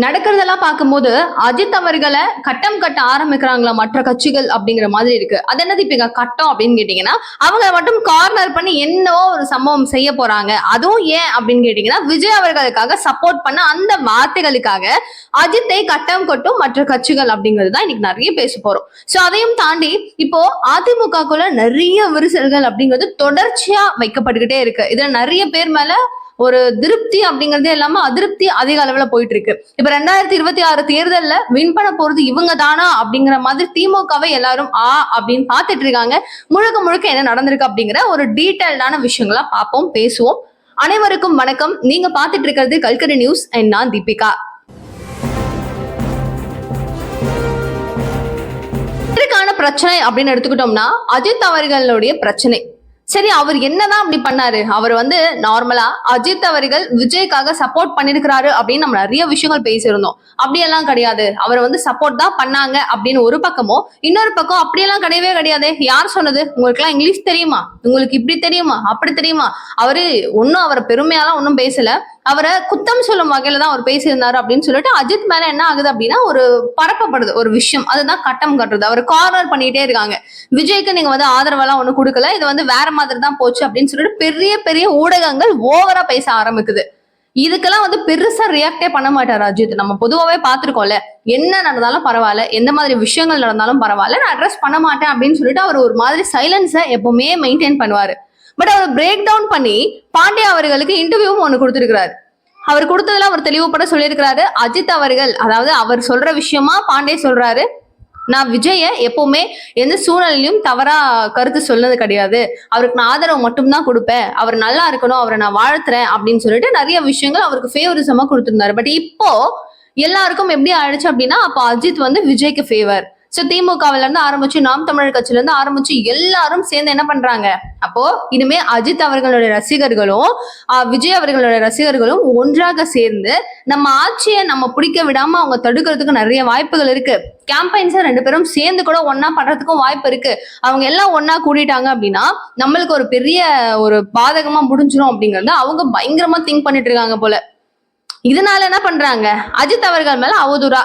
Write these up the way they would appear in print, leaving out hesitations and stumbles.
நடக்கிறதெல்லாம் பார்க்கும்போது அஜித் அவர்களை கட்டம் கட்ட ஆரம்பிக்கிறாங்களா மற்ற கட்சிகள் அப்படிங்கிற மாதிரி இருக்கு. அது என்னது இப்ப கட்டம் அப்படின்னு கேட்டீங்கன்னா, அவங்க மட்டும் கார்னர் பண்ணி என்னவோ ஒரு சம்பவம் செய்ய போறாங்க. அதுவும் ஏன் அப்படின்னு கேட்டீங்கன்னா, விஜய் அவர்களுக்காக சப்போர்ட் பண்ண அந்த வார்த்தைகளுக்காக அஜித்தை கட்டம் கொட்டும் மற்ற கட்சிகள் அப்படிங்கிறது தான் இன்னைக்கு நிறைய பேச போறோம். சோ அதையும் தாண்டி இப்போ அதிமுகக்குள்ள நிறைய விரிசல்கள் அப்படிங்கிறது தொடர்ச்சியா வைக்கப்பட்டுக்கிட்டே இருக்கு. இதுல நிறைய பேர் மேல ஒரு திருப்தி அப்படிங்கறதே இல்லாம அதிருப்தி அதிக அளவுல போயிட்டு இருக்கு. இப்ப 2026 தேர்தல்ல வின் பண்ண போறது இவங்க தானா அப்படிங்கிற மாதிரி திமுகவை எல்லாரும் அப்படின்னு பாத்துட்டு இருக்காங்க. முழுக்க முழுக்க என்ன நடந்திருக்கு அப்படிங்கிற ஒரு டீடைல்டான விஷயங்களா பார்ப்போம், பேசுவோம். அனைவருக்கும் வணக்கம். நீங்க பாத்துட்டு இருக்கிறது கல்கரி நியூஸ் அண்ட் நான் தீபிகா. இதற்கான பிரச்சனை அப்படின்னு எடுத்துக்கிட்டோம்னா அஜித் அவர்களுடைய பிரச்சனை. சரி, அவர் என்னதான் அப்படி பண்ணாரு? அவர் நார்மலா அஜித் அவர்கள் விஜய்க்காக சப்போர்ட் பண்ணிருக்கிறாரு அப்படின்னு நம்ம நிறைய விஷயங்கள் பேசியிருந்தோம். அப்படியெல்லாம் கிடையாது. அவர் சப்போர்ட் தான் பண்ணாங்க அப்படின்னு ஒரு பக்கமோ, இன்னொரு பக்கம் அப்படியெல்லாம் கிடையவே கிடையாது. யார் சொன்னது? உங்களுக்கு எல்லாம் இங்கிலீஷ் தெரியுமா? உங்களுக்கு இப்படி தெரியுமா? அப்படி தெரியுமா? அவரு ஒன்னும் அவரை பெருமையாலாம் ஒன்னும் பேசல. அவரை குத்தம் சொல்லும் வகையில தான் அவர் பேசியிருந்தாரு அப்படின்னு சொல்லிட்டு அஜித் மேல என்ன ஆகுது அப்படின்னா ஒரு பரப்பப்படுது ஒரு விஷயம். அதுதான் கட்டம் கட்டுறது. அவர் கார்னர் பண்ணிட்டே இருக்காங்க. விஜய்க்கு நீங்க ஆதரவெல்லாம் ஒண்ணு கொடுக்கல, இது வேற மாதிரி தான் போச்சு அப்படின்னு சொல்லிட்டு பெரிய பெரிய ஊடகங்கள் ஓவரா பேச ஆரம்பிக்குது. இதுக்கெல்லாம் பெருசா ரியாக்டே பண்ண மாட்டார் அஜித். நம்ம பொதுவாவே பாத்துருக்கோம்ல, என்ன நடந்தாலும் பரவாயில்ல, எந்த மாதிரி விஷயங்கள் நடந்தாலும் பரவாயில்ல, நான் அட்ரஸ் பண்ண மாட்டேன் அப்படின்னு சொல்லிட்டு அவர் ஒரு மாதிரி சைலன்ஸை எப்பவுமே மெயின்டைன் பண்ணுவாரு. பட் அவர் பிரேக் டவுன் பண்ணி பாண்டியா அவர்களுக்கு இன்டர்வியூவும் ஒண்ணு கொடுத்திருக்கிறாரு. அவர் கொடுத்ததுல அவர் தெளிவுபட சொல்லியிருக்கிறாரு. அஜித் அவர்கள், அதாவது அவர் சொல்ற விஷயமா பாண்டே சொல்றாரு, நான் விஜய எப்பவுமே எந்த சூழ்நிலையும் தவறா கருத்து சொன்னது கிடையாது, அவருக்கு நான் ஆதரவு மட்டும்தான் கொடுப்பேன், அவர் நல்லா இருக்கணும், அவரை நான் வாழ்த்துறேன் அப்படின்னு சொல்லிட்டு நிறைய விஷயங்கள் அவருக்கு ஃபேவரிசமா கொடுத்திருந்தாரு. பட் இப்போ எல்லாருக்கும் எப்படி ஆயிடுச்சு அப்படின்னா, அப்போ அஜித் விஜய்க்கு ஃபேவர். சோ திமுகவில இருந்து ஆரம்பிச்சு, நாம் தமிழர் கட்சியில இருந்து ஆரம்பிச்சு எல்லாரும் சேர்ந்து என்ன பண்றாங்க, அப்போ இனிமே அஜித் அவர்களுடைய ரசிகர்களும் விஜய் அவர்களுடைய ரசிகர்களும் ஒன்றாக சேர்ந்து நம்ம ஆட்சியை நம்ம பிடிக்க விடாம அவங்க தடுக்கிறதுக்கு நிறைய வாய்ப்புகள் இருக்கு. கேம்பெயின்ஸை ரெண்டு பேரும் சேர்ந்து கூட ஒன்னா பண்றதுக்கும் வாய்ப்பு இருக்கு. அவங்க எல்லாம் ஒன்னா கூட்டிட்டாங்க அப்படின்னா நம்மளுக்கு ஒரு பெரிய ஒரு பாதகமா முடிஞ்சிடும் அப்படிங்கறத அவங்க பயங்கரமா திங்க் பண்ணிட்டு இருக்காங்க போல. இதனால என்ன பண்றாங்க, அஜித் அவர்கள் மேல அவதூறா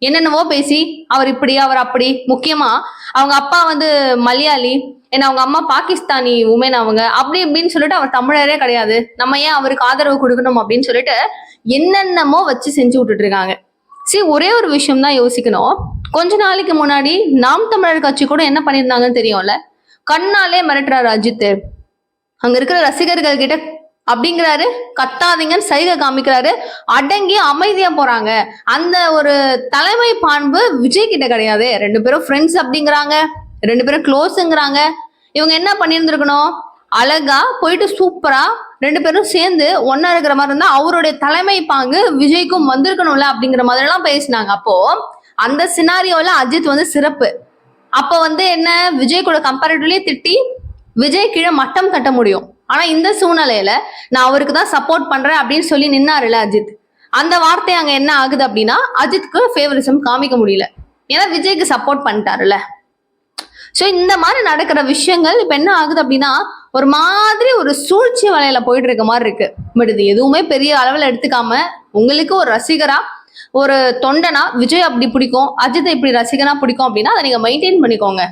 என்னென்னவோ பேசி, அவர் இப்படி அவர் அப்படி, முக்கியமா அவங்க அப்பா மலையாளி, ஏன்னா அவங்க அம்மா பாகிஸ்தானி உமன், அவங்க அப்படி இப்படின்னு சொல்லிட்டு அவர் தமிழரே கிடையாது, நம்ம ஏன் அவருக்கு ஆதரவு கொடுக்கணும் அப்படின்னு சொல்லிட்டு என்னென்னமோ வச்சு செஞ்சு விட்டுட்டு இருக்காங்க. சரி, ஒரே ஒரு விஷயம் தான் யோசிக்கணும். கொஞ்ச நாளைக்கு முன்னாடி நாம் தமிழர் கட்சி கூட என்ன பண்ணியிருந்தாங்கன்னு தெரியும்ல, கண்ணாலே மிரட்டுறாரு அஜித். அங்க இருக்கிற ரசிகர்கள் கிட்ட அப்படிங்கிறாரு, கத்தாதீங்கன்னு சைகை காமிக்கிறாரு, அடங்கி அமைதியா போறாங்க. அந்த ஒரு தலைமை பாண்பு விஜய் கிட்ட கிடையாது. ரெண்டு பேரும் ஃப்ரெண்ட்ஸ் அப்படிங்கிறாங்க, ரெண்டு பேரும் க்ளோஸ்ங்கிறாங்க. இவங்க என்ன பண்ணியிருந்திருக்கணும், அழகா போயிட்டு சூப்பரா ரெண்டு பேரும் சேர்ந்து ஒன்னா இருக்கிற மாதிரி இருந்தா அவருடைய தலைமை பாங்கு விஜய்க்கும் வந்திருக்கணும்ல அப்படிங்கிற மாதிரி எல்லாம் பேசினாங்க. அப்போ அந்த சினாரியோல அஜித் சிறப்பு. அப்போ என்ன, விஜய் கூட கம்பேரிட்டிவ்லி திட்டி விஜய் கீழே மட்டம் தட்ட முடியும். ஆனா இந்த சூழ்நிலையில நான் அவருக்கு தான் சப்போர்ட் பண்றேன் அப்படின்னு சொல்லி நின்னாருல அஜித், அந்த வார்த்தை அங்க என்ன ஆகுது அப்படின்னா அஜித்க்கு ஃபேவரிசம் காமிக்க முடியல, ஏன்னா விஜய்க்கு சப்போர்ட் பண்ணிட்டாருல. சோ இந்த மாதிரி நடக்கிற விஷயங்கள் இப்ப என்ன ஆகுது அப்படின்னா ஒரு மாதிரி ஒரு சூழ்ச்சி வலையில போயிட்டு இருக்க மாதிரி இருக்கு. பட் இது எதுவுமே பெரிய அளவுல எடுத்துக்காம, உங்களுக்கு ஒரு ரசிகரா ஒரு தொண்டனா விஜய் அப்படி பிடிக்கும், அஜித் இப்படி ரசிகனா பிடிக்கும் அப்படின்னா அதை நீங்க மெயின்டைன் பண்ணிக்கோங்க.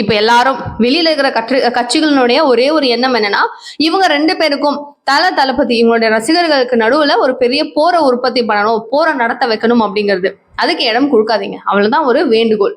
இப்ப எல்லாரும் வெளியில இருக்கிற கட்சிகளினுடைய ஒரே ஒரு எண்ணம் என்னன்னா, இவங்க ரெண்டு பேருக்கும் தளபதி இவங்களுடைய ரசிகர்களுக்கு நடுவுல ஒரு பெரிய போரை உற்பத்தி பண்ணணும், போரை நடத்த வைக்கணும் அப்படிங்கிறது. அதுக்கு இடம் கொடுக்காதீங்க, அவ்வளவுதான் ஒரு வேண்டுகோள்.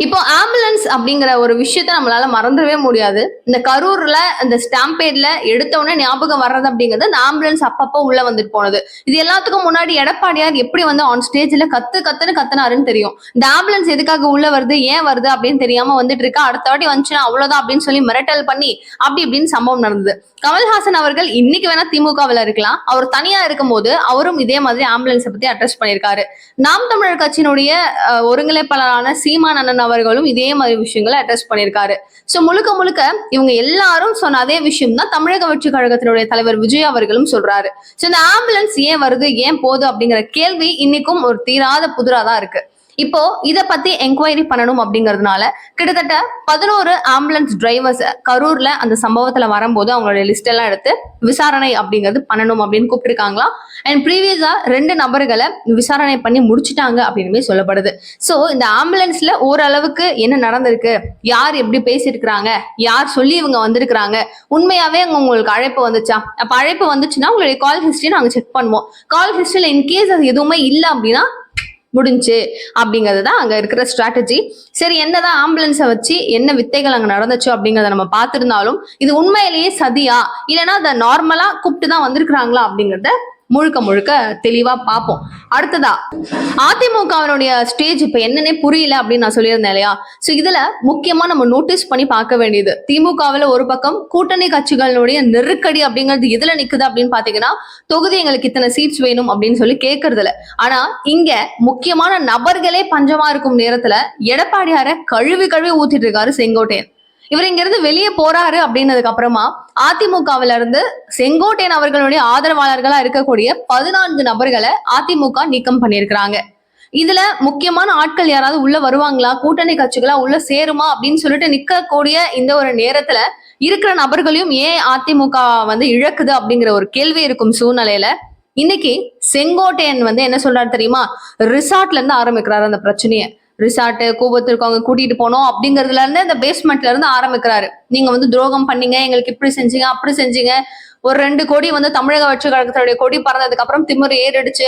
இப்போ ஆம்புலன்ஸ் அப்படிங்கிற ஒரு விஷயத்த நம்மளால மறந்துடவே முடியாது. இந்த கரூர்ல இந்த ஸ்டாம்பேட்ல எடுத்த உடனே ஞாபகம் வர்றது அப்படிங்கிறது இந்த ஆம்புலன்ஸ் அப்பப்போ உள்ள வந்துட்டு போனது. இது எல்லாத்துக்கும் முன்னாடி எடப்பாடியார் எப்படி ஆன் ஸ்டேஜ்ல கத்துன்னு கத்துனாருன்னு தெரியும். இந்த ஆம்புலன்ஸ் எதுக்காக உள்ள வருது, ஏன் வருது அப்படின்னு தெரியாம வந்துட்டு இருக்கா, அடுத்த வாட்டி வந்துச்சுன்னா அவ்வளவுதான் அப்படின்னு சொல்லி மிரட்டல் பண்ணி அப்படி இப்படின்னு சம்பவம் நடந்தது. கமல்ஹாசன் அவர்கள் இன்னைக்கு வேணா திமுகவில் இருக்கலாம், அவர் தனியா இருக்கும் போது அவரும் இதே மாதிரி ஆம்புலன்ஸை பத்தி அட்ரஸ் பண்ணியிருக்காரு. நாம் தமிழர் கட்சியினுடைய ஒருங்கிணைப்பாளரான சீமான் அண்ணன் அவர்களும் இதே மாதிரி விஷயங்களை அட்ரஸ் பண்ணியிருக்காரு. சோ முழுக்க முழுக்க இவங்க எல்லாரும் சொன்ன அதே விஷயம் தான் தமிழக வெற்றி கழகத்தினுடைய தலைவர் விஜய் அவர்களும் சொல்றாரு. சோ இந்த ஆம்புலன்ஸ் ஏன் வருது, ஏன் போகுது அப்படிங்கிற கேள்வி இன்னைக்கும் ஒரு தீராத புதிரா தான் இருக்கு. இப்போ இத பத்தி என்கொயரி பண்ணணும் அப்படிங்கறதுனால கிட்டத்தட்ட 11 ஆம்புலன்ஸ் டிரைவர்ஸ் கரூர்ல அந்த சம்பவத்துல வரும்போது அவங்களுடைய லிஸ்ட் எல்லாம் எடுத்து விசாரணை அப்படிங்கிறது பண்ணணும் அப்படின்னு கூப்பிட்டுருக்காங்களாம். அண்ட் ப்ரீவியஸா 2 நபர்களை விசாரணை பண்ணி முடிச்சுட்டாங்க அப்படின்னு சொல்லப்படுது. சோ இந்த ஆம்புலன்ஸ்ல ஓரளவுக்கு என்ன நடந்திருக்கு, யார் எப்படி பேசியிருக்கிறாங்க, யார் சொல்லி இவங்க வந்திருக்கிறாங்க, உண்மையாவே அங்க உங்களுக்கு அழைப்பு வந்துச்சா, அப்ப அழைப்பு வந்துச்சுன்னா உங்களுடைய கால் ஹிஸ்டரி நாங்க செக் பண்ணுவோம். கால் ஹிஸ்டரியில இன்கேஸ் அது எதுவுமே இல்லை அப்படின்னா முடிஞ்சு அப்படிங்கிறது தான் அங்க இருக்கிற ஸ்ட்ராட்டஜி. சரி, என்னதான் ஆம்புலன்ஸை வச்சு என்ன வித்தைகள் அங்க நடந்துச்சு அப்படிங்கறத நம்ம பார்த்திருந்தாலும் இது உண்மையிலேயே சதியா இல்லைன்னா அதை நார்மலா கூப்பிட்டு தான் வந்திருக்கிறாங்களா அப்படிங்கறத முழுக்க முழுக்க தெளிவா பார்ப்போம். அடுத்ததா அதிமுகவினுடைய ஸ்டேஜ் இப்ப என்னன்னே புரியல அப்படின்னு நான் சொல்லியிருந்தேன் இல்லையா. சோ இதுல முக்கியமா நம்ம நோட்டீஸ் பண்ணி பார்க்க வேண்டியது, திமுகவுல ஒரு பக்கம் கூட்டணி கட்சிகளுடைய நெருக்கடி அப்படிங்கிறது எதுல நிக்குது அப்படின்னு பாத்தீங்கன்னா, தொகுதி எங்களுக்கு இத்தனை சீட்ஸ் வேணும் அப்படின்னு சொல்லி கேட்கறதுல. ஆனா இங்க முக்கியமான நபர்களே பஞ்சமா இருக்கும் நேரத்துல எடப்பாடியார கழுவி கழுவி ஊத்திட்டு இருக்காரு செங்கோட்டையன். இவர் இங்க இருந்து வெளியே போறாரு அப்படின்னதுக்கு அப்புறமா அதிமுகவில இருந்து செங்கோட்டையன் அவர்களுடைய ஆதரவாளர்களா இருக்கக்கூடிய 14 நபர்களை அதிமுக நீக்கம் பண்ணியிருக்கிறாங்க. இதுல முக்கியமான ஆட்கள் யாராவது உள்ள வருவாங்களா, கூட்டணி கட்சிகளா உள்ள சேருமா அப்படின்னு சொல்லிட்டு நிக்கக்கூடிய இந்த ஒரு நேரத்துல இருக்கிற நபர்களையும் ஏன் அதிமுக இழக்குது அப்படிங்கிற ஒரு கேள்வி இருக்கும் சூழ்நிலையில இன்னைக்கு செங்கோட்டையன் என்ன சொல்றாரு தெரியுமா, ரிசார்ட்ல இருந்து ஆரம்பிக்கிறாரு அந்த பிரச்சனையை. ரிசார்ட் கூபத்து இருக்கவங்க கூட்டிட்டு போனோம் அப்படிங்கறதுல இருந்து இந்த பேஸ்மெண்ட்ல இருந்து ஆரம்பிக்கிறாரு. நீங்க துரோகம் பண்ணீங்க, எங்களுக்கு இப்படி செஞ்சீங்க அப்படி செஞ்சீங்க, ஒரு 2 கோடி தமிழக வெற்றி கழகத்துடைய கொடி பறந்ததுக்கு அப்புறம் திமிரு ஏறிடுச்சு,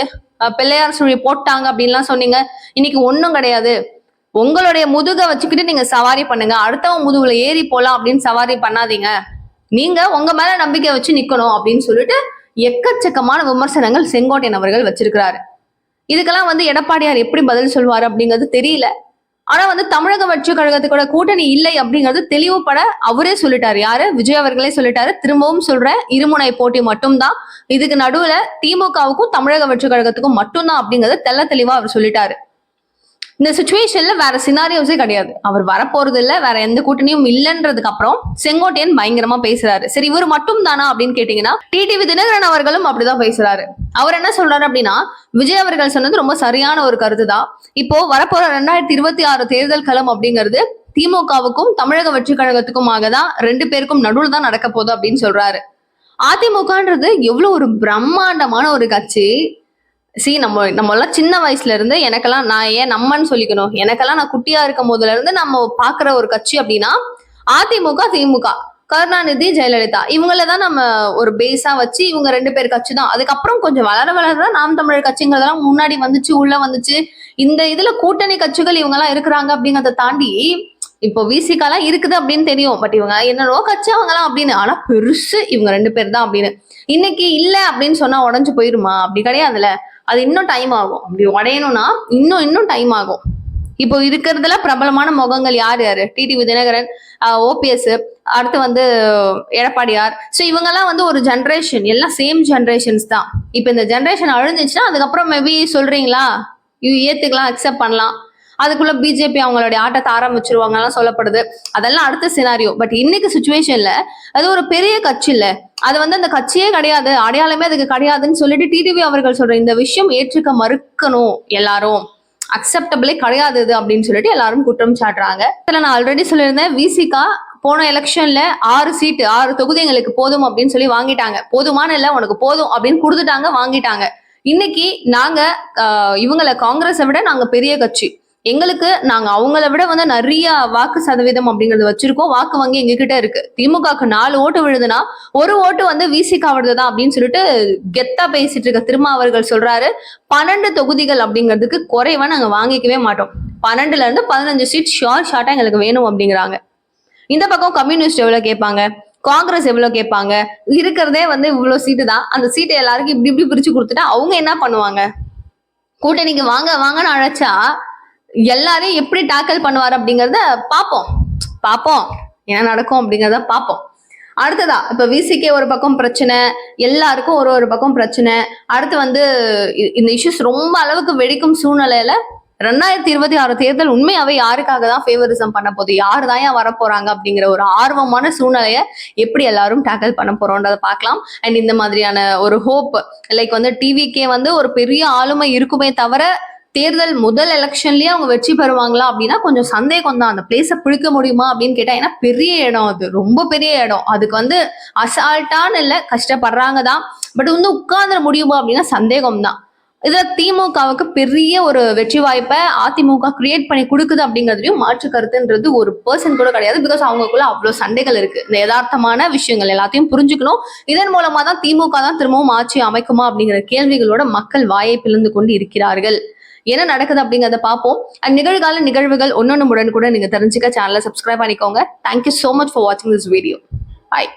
பிள்ளையார் சுழி போட்டாங்க அப்படின்லாம் சொன்னீங்க. இன்னைக்கு ஒண்ணும் கிடையாது, உங்களுடைய முதுக வச்சுக்கிட்டு நீங்க சவாரி பண்ணுங்க, அடுத்தவங்க முதுகுல ஏறி போலாம் அப்படின்னு சவாரி பண்ணாதீங்க, நீங்க உங்க மேல நம்பிக்கை வச்சு நிக்கணும் அப்படின்னு சொல்லிட்டு எக்கச்சக்கமான விமர்சனங்கள் செங்கோட்டையன் அவர்கள் வச்சிருக்கிறாரு. இதுக்கெல்லாம் எடப்பாடியார் எப்படி பதில் சொல்வாரு அப்படிங்கிறது தெரியல. ஆனா தமிழக வெற்றி கழகத்துக்கூட கூட்டணி இல்லை அப்படிங்கிறது தெளிவுபட அவரே சொல்லிட்டாரு. யாரு? விஜய் அவர்களே சொல்லிட்டாரு. திரும்பவும் சொல்றேன், இருமுனை போட்டி மட்டும்தான், இதுக்கு நடுவுல திமுகவுக்கும் தமிழக வெற்றி கழகத்துக்கும் மட்டும்தான் அப்படிங்கறத தெள்ள தெளிவா அவர் சொல்லிட்டாரு. இந்த சுச்சுவேஷன்ல வேற சினாரியோஸே கிடையாது, அவர் வரப்போறது இல்ல, வேற எந்த கூட்டணியும் இல்லைன்றதுக்கு அப்புறம் செங்கோட்டையன் பயங்கரமா பேசுறாரு. சரி, இவர் மட்டும் தானா அப்படின்னு கேட்டீங்கன்னா டிடிவி தினகரன் அவர்களும் அப்படிதான் பேசுறாரு. அவர் என்ன சொல்றாரு அப்படின்னா, விஜய் அவர்கள் சொன்னது ரொம்ப சரியான ஒரு கருத்து தான். இப்போ வரப்போற 2026 தேர்தல் களம் அப்படிங்கிறது திமுகவுக்கும் தமிழக வெற்றி கழகத்துக்குமாக தான், 2 பேருக்கும் நடுவில் தான் நடக்க போகுது அப்படின்னு சொல்றாரு. அதிமுகன்றது எவ்வளவு ஒரு பிரம்மாண்டமான ஒரு கட்சி. நம்ம எல்லாம் சின்ன வயசுல இருந்து, எனக்கெல்லாம், நான் ஏன் நம்மன்னு சொல்லிக்கணும், எனக்கெல்லாம் நான் குட்டியா இருக்கும் போதுல இருந்து நம்ம பாக்குற ஒரு கட்சி அப்படின்னா அதிமுக, திமுக, கருணாநிதி, ஜெயலலிதா, இவங்களதான் நம்ம ஒரு பேஸா வச்சு இவங்க 2 பேர் கட்சி தான். அதுக்கப்புறம் கொஞ்சம் வளர நாம் தமிழர் கட்சிங்கிறதெல்லாம் முன்னாடி வந்துச்சு, உள்ள வந்துச்சு. இந்த இதுல கூட்டணி கட்சிகள் இவங்க எல்லாம் இருக்கிறாங்க அப்படிங்கறத தாண்டி இப்போ விசிகாலாம் இருக்குது அப்படின்னு தெரியும், பட் இவங்க என்னன்னோ கட்சி அவங்கலாம் அப்படின்னு, ஆனா பெருசு இவங்க 2 பேர் தான் அப்படின்னு. இன்னைக்கு இல்ல அப்படின்னு சொன்னா உடஞ்சு போயிருமா? அப்படி கிடையாதுல, அது இன்னும் டைம் ஆகும். அப்படி உடையணும்னா இன்னும் டைம் ஆகும். இப்போ இருக்கிறதுல பிரபலமான முகங்கள் யார் யாரு? டிடிவி தினகரன், ஓபிஎஸ், அடுத்து எடப்பாடியார். ஸோ இவங்கெல்லாம் ஒரு ஜென்ரேஷன், எல்லாம் சேம் ஜென்ரேஷன்ஸ் தான். இப்போ இந்த ஜென்ரேஷன் அழிஞ்சிச்சுன்னா அதுக்கப்புறம் மேபி சொல்றீங்களா, ஏத்துக்கலாம், அக்செப்ட் பண்ணலாம். அதுக்குள்ள பிஜேபி அவங்களுடைய ஆட்டத்தை ஆரம்பிச்சிருவாங்கலாம் சொல்லப்படுது. அதெல்லாம் அடுத்த சினாரியோ. பட் இன்னைக்கு சுச்சுவேஷன்ல அது ஒரு பெரிய கட்சி இல்ல, அது அந்த கட்சியே கிடையாது, அடையாளமே அதுக்கு கிடையாதுன்னு சொல்லிட்டு டிடிவி அவர்கள் சொல்ற இந்த விஷயம் ஏற்றுக்க மறுக்கணும். எல்லாரும் அக்செப்டபிளே கிடையாது இது அப்படின்னு சொல்லிட்டு எல்லாரும் குற்றம் சாட்டுறாங்க. நான் ஆல்ரெடி சொல்லியிருந்தேன், விசிகா போன எலெக்ஷன்ல 6 தொகுதி எங்களுக்கு போதும் அப்படின்னு சொல்லி வாங்கிட்டாங்க. போதுமான இல்ல, உனக்கு போதும் அப்படின்னு கொடுத்துட்டாங்க, வாங்கிட்டாங்க. இன்னைக்கு நாங்க இவங்களை காங்கிரஸை விட நாங்க பெரிய கட்சி, எங்களுக்கு நாங்க அவங்கள விட நிறைய வாக்கு சதவீதம் அப்படிங்கறது வச்சிருக்கோம், வாக்கு வங்கி எங்க கிட்ட இருக்கு. திமுகக்கு 4 ஓட்டு விழுதுன்னா 1 ஓட்டு விசிகா விழுதுதான் அப்படின்னு சொல்லிட்டு கெத்தா பேசிட்டு இருக்க திருமாவர்கள் சொல்றாரு. 12 தொகுதிகள் அப்படிங்கிறதுக்கு குறைவா நாங்க வாங்கிக்கவே மாட்டோம், 12ல இருந்து 15 சீட் ஷார்ட்டா எங்களுக்கு வேணும் அப்படிங்கிறாங்க. இந்த பக்கம் கம்யூனிஸ்ட் எவ்வளவு கேட்பாங்க, காங்கிரஸ் எவ்வளவு கேட்பாங்க, இருக்கிறதே இவ்வளவு சீட்டு தான். அந்த சீட்டை எல்லாருக்கும் இப்படி இப்படி பிரிச்சு கொடுத்துட்டா அவங்க என்ன பண்ணுவாங்க? கூட்டணிக்கு வாங்க வாங்கன்னு அழைச்சா எல்லாரையும் எப்படி டாக்கல் பண்ணுவார் அப்படிங்கறத பாப்போம் என்ன நடக்கும் அப்படிங்கறத பாப்போம். அடுத்ததா இப்ப விசிகே ஒரு பக்கம் பிரச்சனை, எல்லாருக்கும் ஒரு பக்கம் பிரச்சனை. அடுத்து இந்த இஷ்யூஸ் ரொம்ப அளவுக்கு வெடிக்கும் சூழ்நிலையில 2026 தேர்தல் உண்மையாவே யாருக்காக தான் ஃபேவரிசம் பண்ண போகுது, யாரு தான் ஏன் வரப்போறாங்க அப்படிங்கிற ஒரு ஆர்வமான சூழ்நிலைய எப்படி எல்லாரும் டேக்கிள் பண்ண போறோம்ன்றத பார்க்கலாம். அண்ட் இந்த மாதிரியான ஒரு ஹோப் லைக் டிவிக்கே ஒரு பெரிய ஆளுமை இருக்குமே தவிர தேர்தல் முதல் எலெக்ஷன்லயே அவங்க வெற்றி பெறுவாங்களா அப்படின்னா கொஞ்சம் சந்தேகம் தான். அந்த பிளேஸை பிடிக்க முடியுமா அப்படின்னு கேட்டா, ஏன்னா பெரிய இடம், அது ரொம்ப பெரிய இடம். அதுக்கு வந்து அசால்ட்டான்னு இல்லை, கஷ்டப்படுறாங்க தான். பட் வந்து உட்கார்ந்துட முடியுமா அப்படின்னா சந்தேகம் தான். இதுல திமுகவுக்கு பெரிய ஒரு வெற்றி வாய்ப்பை அதிமுக கிரியேட் பண்ணி கொடுக்குது அப்படிங்கிறதுலயும் மாற்று கருத்துன்றது ஒரு பர்சன் கூட கிடையாது. பிகாஸ் அவங்களுக்குள்ள அவ்வளவு சண்டைகள் இருக்கு. இந்த யதார்த்தமான விஷயங்கள் எல்லாத்தையும் புரிஞ்சுக்கணும். இதன் மூலமா தான் திமுக தான் திரும்பவும் ஆட்சி அமைக்குமா அப்படிங்கிற கேள்விகளோட மக்கள் வாயை பிளந்து கொண்டு இருக்கிறார்கள். என்ன நடக்குது அப்படிங்கிறத பார்ப்போம். நிகழ்கால நிகழ்வுகள் ஒன்னொன்னு உடனுக்குடன் நீங்க தெரிஞ்சுக்க சேனலை சப்ஸ்கிரைப் பண்ணிக்கோங்க. தேங்க்யூ சோ மச் ஃபார் வாட்சிங் திஸ் வீடியோ. பாய்.